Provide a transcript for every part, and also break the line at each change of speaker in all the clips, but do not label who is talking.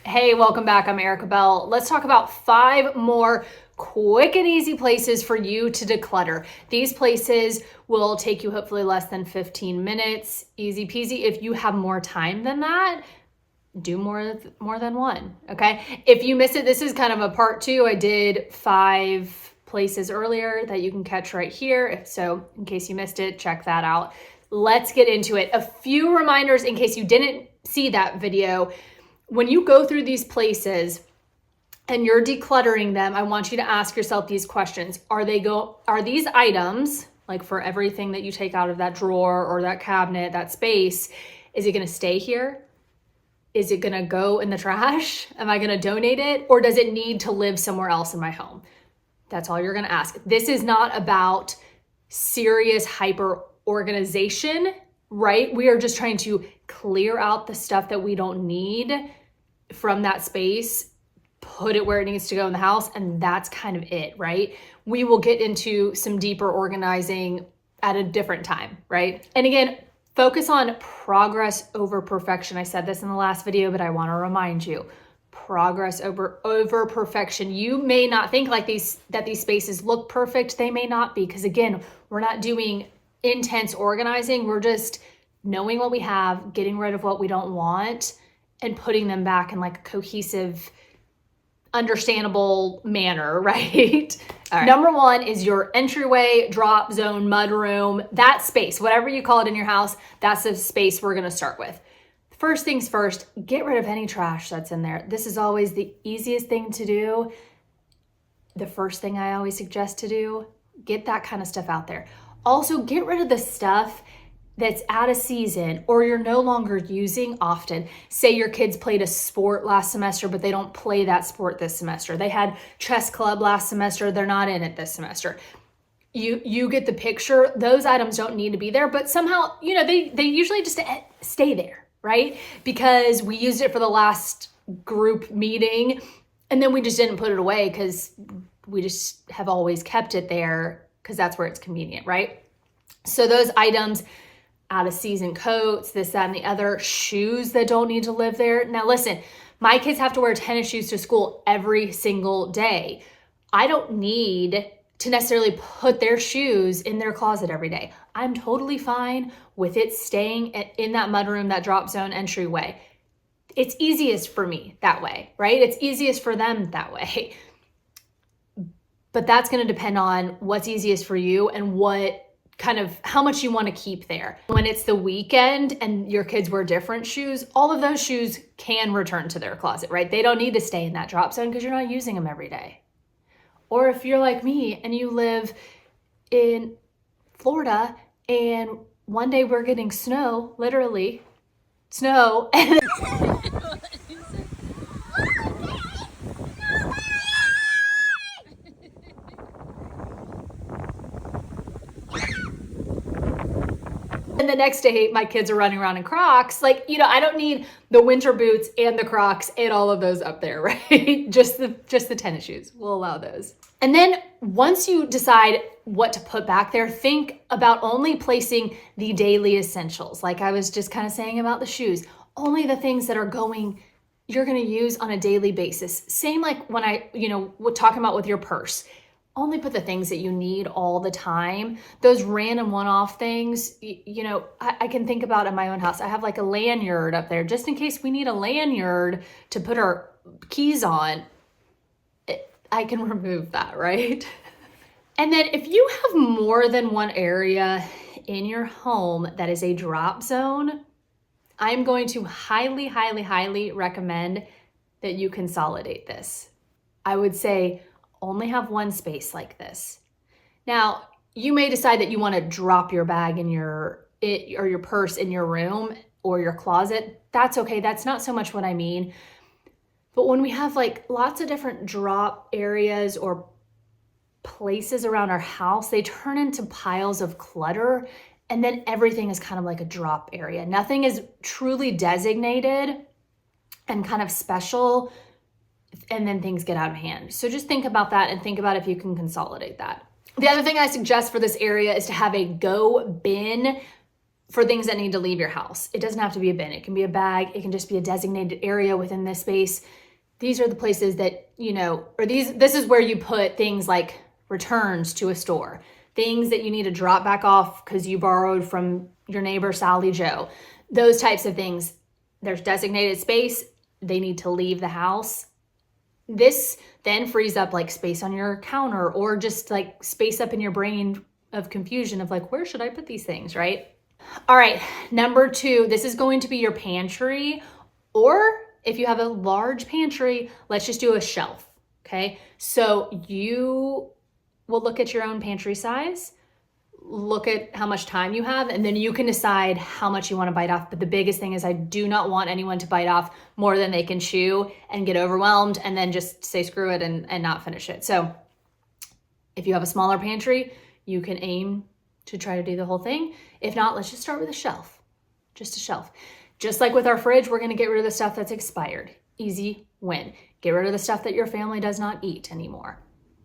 Hey, welcome back. I'm Erica Bell. Let's talk about 5 more quick and easy places for you to declutter. These places will take you hopefully less than 15 minutes. Easy peasy. If you have more time than that, do more than one, okay? If you miss it, this is kind of a part 2. I did 5 places earlier that you can catch right here. If so, in case you missed it, check that out. Let's get into it. A few reminders in case you didn't see that video. When you go through these places and you're decluttering them, I want you to ask yourself these questions. Are these items, like for everything that you take out of that drawer or that cabinet, that space, is it gonna stay here? Is it gonna go in the trash? Am I gonna donate it? Or does it need to live somewhere else in my home? That's all you're gonna ask. This is not about serious hyper organization, right? We are just trying to clear out the stuff that we don't need from that space, put it where it needs to go in the house, and that's kind of it, right? We will get into some deeper organizing at a different time, right? And again, focus on progress over perfection. I said this in the last video, but I want to remind you, progress over perfection. You may not think like that these spaces look perfect. They may not be, because again, we're not doing intense organizing. We're just knowing what we have, getting rid of what we don't want, and putting them back in like a cohesive, understandable manner, right? All right. Number 1 is your entryway, drop zone, mudroom, that space, whatever you call it in your house, that's the space we're gonna start with. First things first, get rid of any trash that's in there. This is always the easiest thing to do. The first thing I always suggest to do, get that kind of stuff out there. Also, get rid of the stuff that's out of season or you're no longer using often. Say your kids played a sport last semester, but they don't play that sport this semester. They had chess club last semester, they're not in it this semester. You get the picture. Those items don't need to be there, but somehow, they usually just stay there, right? Because we used it for the last group meeting and then we just didn't put it away because we just have always kept it there because that's where it's convenient, right? So those items, out of season coats, this, that, and the other, shoes that don't need to live there. Now listen, my kids have to wear tennis shoes to school every single day. I don't need to necessarily put their shoes in their closet every day. I'm totally fine with it staying in that mudroom, that drop zone entryway. It's easiest for me that way, right? It's easiest for them that way. But that's gonna depend on what's easiest for you and how much you want to keep there. When it's the weekend and your kids wear different shoes, all of those shoes can return to their closet, right? They don't need to stay in that drop zone because you're not using them every day. Or if you're like me and you live in Florida and one day we're getting snow, literally snow, and and the next day my kids are running around in Crocs, I don't need the winter boots and the Crocs and all of those up there, right? Just the tennis shoes, we'll allow those. And then once you decide what to put back there, think about only placing the daily essentials. Like I was just kind of saying about the shoes, only the things that you're gonna use on a daily basis. Same like when we're talking about with your purse. Only put the things that you need all the time. Those random one-off things, I can think about in my own house. I have like a lanyard up there just in case we need a lanyard to put our keys on. I can remove that, right? And then if you have more than one area in your home that is a drop zone, I'm going to highly, highly, highly recommend that you consolidate this. I would say only have one space like this. Now, you may decide that you want to drop your bag or your purse in your room or your closet. That's okay. That's not so much what I mean. But when we have like lots of different drop areas or places around our house, they turn into piles of clutter, and then everything is kind of like a drop area. Nothing is truly designated and kind of special, and then things get out of hand. So just think about that and think about if you can consolidate that. The other thing I suggest for this area is to have a go bin for things that need to leave your house. It doesn't have to be a bin. It can be a bag. It can just be a designated area within this space. These are the places that, this is where you put things like returns to a store, things that you need to drop back off because you borrowed from your neighbor, Sally Joe, those types of things. There's designated space. They need to leave the house. This then frees up like space on your counter or just like space up in your brain of confusion of like, where should I put these things, right? All right, number 2, this is going to be your pantry, or if you have a large pantry, let's just do a shelf, okay? So you will look at your own pantry size, look at how much time you have, and then you can decide how much you want to bite off. But the biggest thing is I do not want anyone to bite off more than they can chew and get overwhelmed and then just say screw it and not finish it. So if you have a smaller pantry, you can aim to try to do the whole thing. If not, let's just start with a shelf, just a shelf. Just like with our fridge, we're going to get rid of the stuff that's expired. Easy win. Get rid of the stuff that your family does not eat anymore.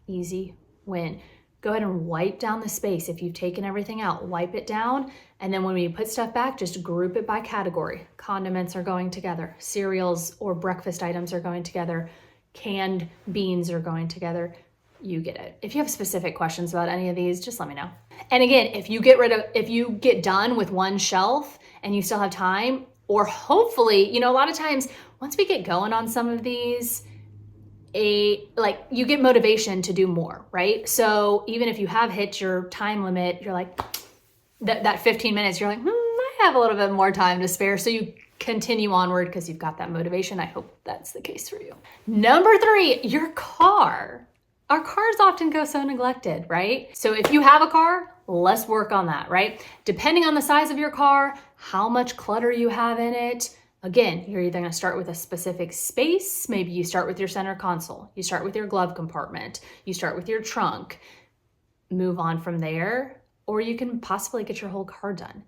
Easy win. Go ahead and wipe down the space. If you've taken everything out, wipe it down. And then when we put stuff back, just group it by category. Condiments are going together. Cereals or breakfast items are going together. Canned beans are going together. You get it. If you have specific questions about any of these, just let me know. And again, if you get done with one shelf and you still have time, or hopefully, a lot of times once we get going on some of these, you get motivation to do more, right? So even if you have hit your time limit, you're like, that 15 minutes, you're like, I have a little bit more time to spare. So you continue onward because you've got that motivation. I hope that's the case for you. Number 3, your car. Our cars often go so neglected, right? So if you have a car, let's work on that, right? Depending on the size of your car, how much clutter you have in it. Again, you're either going to start with a specific space. Maybe you start with your center console. You start with your glove compartment. You start with your trunk. Move on from there, or you can possibly get your whole car done.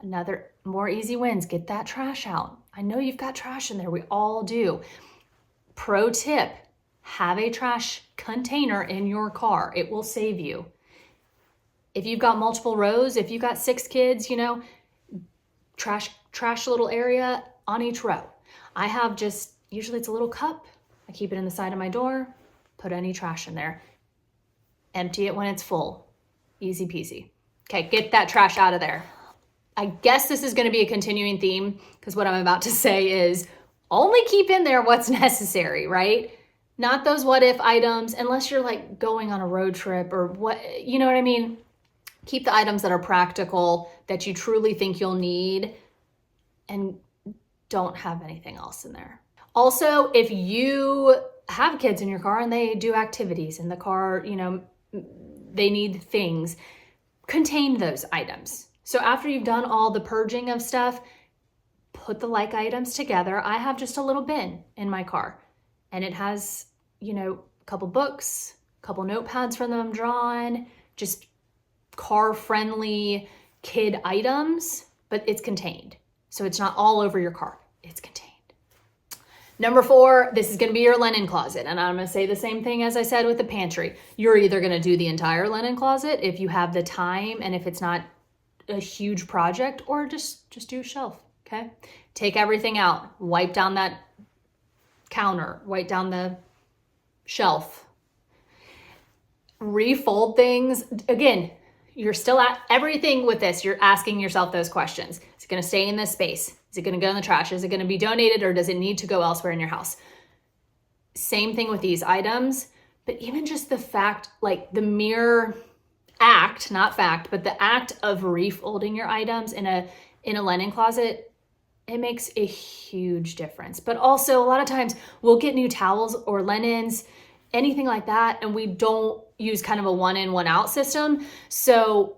Another more easy wins, get that trash out. I know you've got trash in there. We all do. Pro tip, have a trash container in your car. It will save you. If you've got multiple rows, if you've got 6 kids, trash little area on each row. I have usually it's a little cup. I keep it in the side of my door, put any trash in there. Empty it when it's full. Easy peasy. Okay, get that trash out of there. I guess this is going to be a continuing theme because what I'm about to say is only keep in there what's necessary, right? Not those what if items, unless you're like going on a road trip or what, you know what I mean? Keep the items that are practical, that you truly think you'll need, and don't have anything else in there. Also, if you have kids in your car and they do activities in the car, they need things, contain those items. So after you've done all the purging of stuff, put the like items together. I have just a little bin in my car, and it has, a couple books, a couple notepads from them drawn, just car-friendly kid items, but it's contained. So it's not all over your car. It's contained. Number 4, this is going to be your linen closet. And I'm going to say the same thing as I said with the pantry. You're either going to do the entire linen closet if you have the time and if it's not a huge project, or just do a shelf, okay? Take everything out. Wipe down that counter. Wipe down the shelf. Refold things. Again, you're still at everything with this. You're asking yourself those questions. Is it going to stay in this space? Is it going to go in the trash? Is it going to be donated, or does it need to go elsewhere in your house? Same thing with these items, but even just the fact, like the mere act, not fact, but the act of refolding your items in a linen closet, it makes a huge difference. But also a lot of times we'll get new towels or linens, anything like that, and we don't use kind of a one in, one out system. So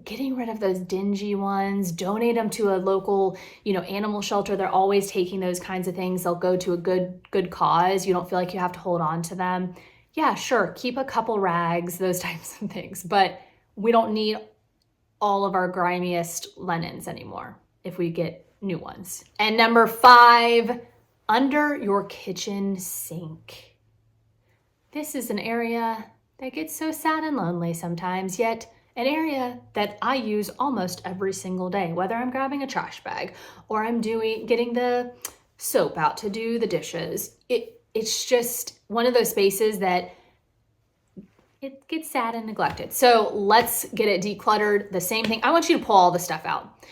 getting rid of those dingy ones, donate them to a local, animal shelter. They're always taking those kinds of things. They'll go to a good cause. You don't feel like you have to hold on to them. Yeah, sure, keep a couple rags, those types of things, but we don't need all of our grimiest linens anymore if we get new ones. And number 5, under your kitchen sink. This is an area that gets so sad and lonely sometimes, yet an area that I use almost every single day, whether I'm grabbing a trash bag or I'm getting the soap out to do the dishes. It's just one of those spaces that it gets sad and neglected. So let's get it decluttered. The same thing. I want you to pull all the stuff out.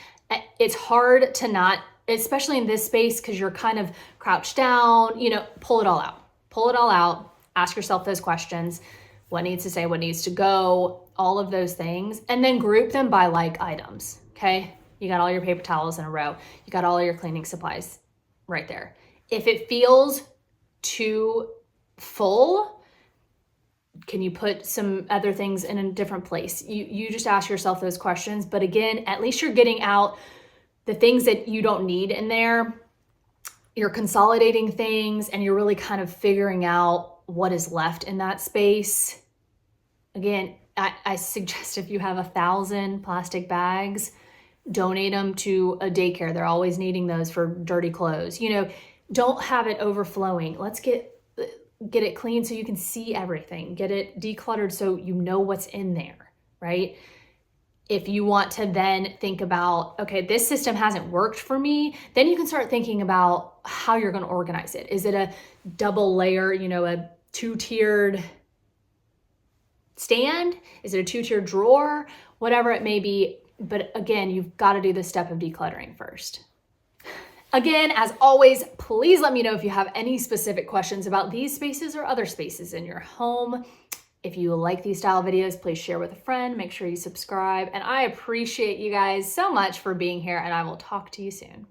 It's hard to not, especially in this space, because you're kind of crouched down, pull it all out. Pull it all out. Ask yourself those questions. What needs to stay, what needs to go, all of those things. And then group them by like items, okay? You got all your paper towels in a row. You got all your cleaning supplies right there. If it feels too full, can you put some other things in a different place? You just ask yourself those questions. But again, at least you're getting out the things that you don't need in there. You're consolidating things and you're really kind of figuring out what is left in that space. Again, I suggest if you have 1,000 plastic bags, donate them to a daycare. They're always needing those for dirty clothes. Don't have it overflowing. Let's get it clean so you can see everything. Get it decluttered so you know what's in there, right? If you want to then think about, okay, this system hasn't worked for me, then you can start thinking about how you're going to organize it. Is it a double layer, a 2-tiered stand? Is it a 2-tiered drawer? Whatever it may be. But again, you've got to do the step of decluttering first. Again, as always, please let me know if you have any specific questions about these spaces or other spaces in your home. If you like these style videos, please share with a friend. Make sure you subscribe. And I appreciate you guys so much for being here, and I will talk to you soon.